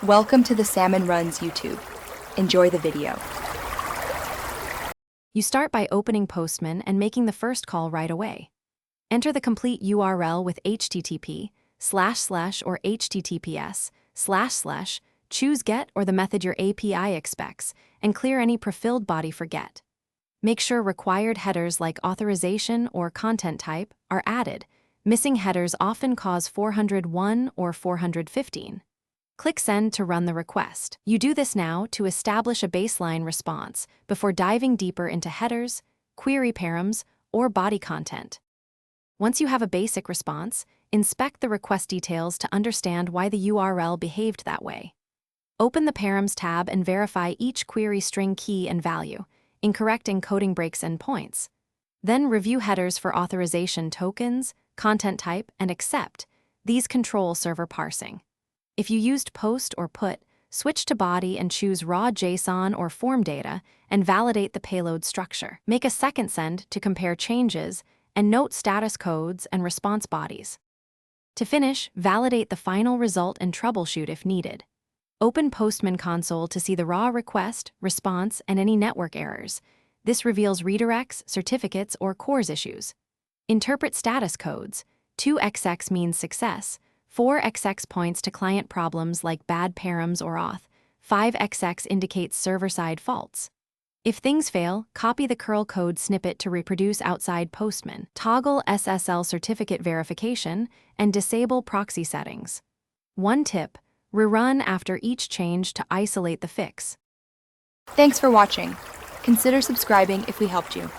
Welcome to the Salmon Runs YouTube. Enjoy the video. You start by opening Postman and making the first call right away. Enter the complete URL with http// or https//, choose GET or the method your API expects, and clear any prefilled body for GET. Make sure required headers like authorization or content type are added. Missing headers often cause 401 or 415. Click Send to run the request. You do this now to establish a baseline response before diving deeper into headers, query params, or body content. Once you have a basic response, inspect the request details to understand why the URL behaved that way. Open the params tab and verify each query string key and value, incorrect encoding breaks and points. Then review headers for authorization tokens, content type, and accept. These control server parsing. If you used post or put, switch to body and choose raw JSON or form data and validate the payload structure. Make a second send to compare changes and note status codes and response bodies. To finish, validate the final result and troubleshoot if needed. Open Postman console to see the raw request, response, and any network errors. This reveals redirects, certificates, or CORS issues. Interpret status codes. 2XX means success. 4XX points to client problems like bad params or auth. 5XX indicates server-side faults. If things fail, copy the curl code snippet to reproduce outside Postman. Toggle SSL certificate verification and disable proxy settings. One tip: rerun after each change to isolate the fix. Thanks for watching. Consider subscribing if we helped you.